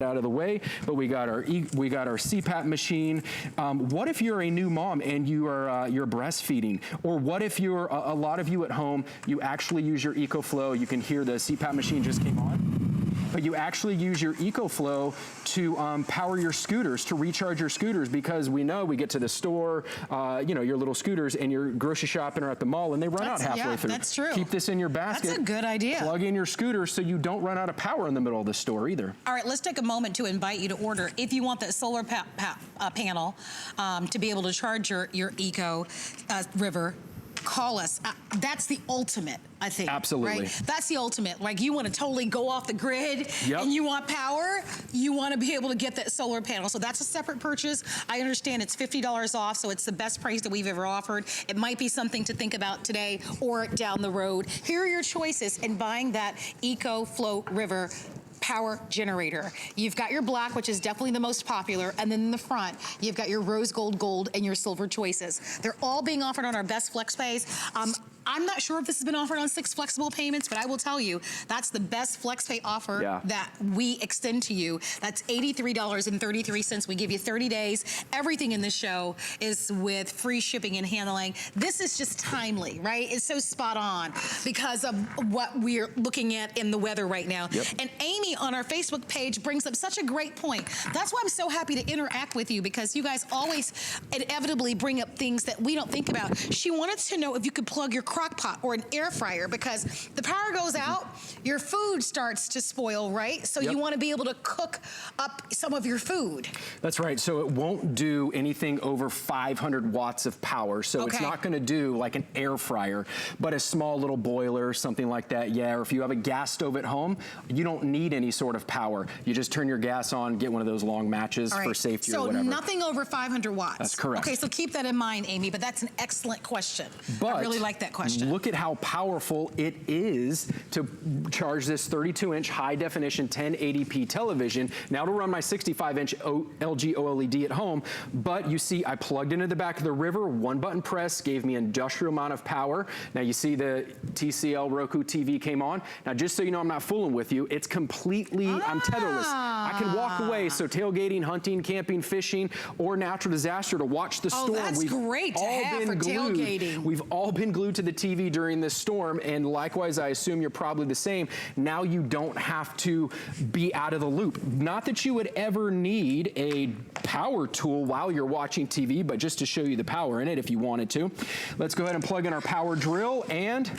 out of the way, but we got our CPAP machine. What if you're a new mom and you're breastfeeding, or what if you're a lot of you at home, you actually use your EcoFlow. You can hear the CPAP machine just came on, but you actually use your EcoFlow to power your scooters, to recharge your scooters, because we know we get to the store, you know, your little scooters, and you're grocery shopping or at the mall, and they run out halfway through. That's true. Keep this in your basket. That's a good idea. Plug in your scooter so you don't run out of power in the middle of the store either. All right, let's take a moment to invite you to order. If you want that solar panel to be able to charge your Eco River, call us. That's the ultimate, I think. Absolutely. Right? That's the ultimate. Like, you want to totally go off the grid and you want power, you want to be able to get that solar panel. So that's a separate purchase. I understand it's $50 off, so it's the best price that we've ever offered. It might be something to think about today or down the road. Here are your choices in buying that EcoFlow River power generator. You've got your black, which is definitely the most popular, and then in the front, you've got your rose gold, and your silver choices. They're all being offered on our best flex pays. I'm not sure if this has been offered on 6 flexible payments, but I will tell you, that's the best flex pay offer that we extend to you. That's $83.33. We give you 30 days. Everything in this show is with free shipping and handling. This is just timely, right? It's so spot on because of what we're looking at in the weather right now. And Amy on our Facebook page brings up such a great point. That's why I'm so happy to interact with you, because you guys always inevitably bring up things that we don't think about. She wanted to know if you could plug your crock pot or an air fryer, because the power goes out, your food starts to spoil, right? So you want to be able to cook up some of your food. That's right. So it won't do anything over 500 watts of power. So it's not going to do like an air fryer, but a small little boiler, something like that. Yeah. Or if you have a gas stove at home, you don't need any sort of power. You just turn your gas on, get one of those long matches for safety or whatever. So nothing over 500 watts. That's correct. Okay. So keep that in mind, Amy, but that's an excellent question. But I really like that question. Look at how powerful it is to charge this 32-inch high-definition 1080p television. Now to run my 65-inch LG OLED at home, but you see I plugged into the back of the River, one button press, gave me an industrial amount of power. Now you see the TCL Roku TV came on. Now just so you know I'm not fooling with you, it's completely, I'm tetherless. I can walk away, so tailgating, hunting, camping, fishing, or natural disaster to watch the storm. That's great to have for tailgating. We've all been glued to the TV during this storm, and likewise, I assume you're probably the same. Now you don't have to be out of the loop. Not that you would ever need a power tool while you're watching TV, but just to show you the power in it if you wanted to. Let's go ahead and plug in our power drill, and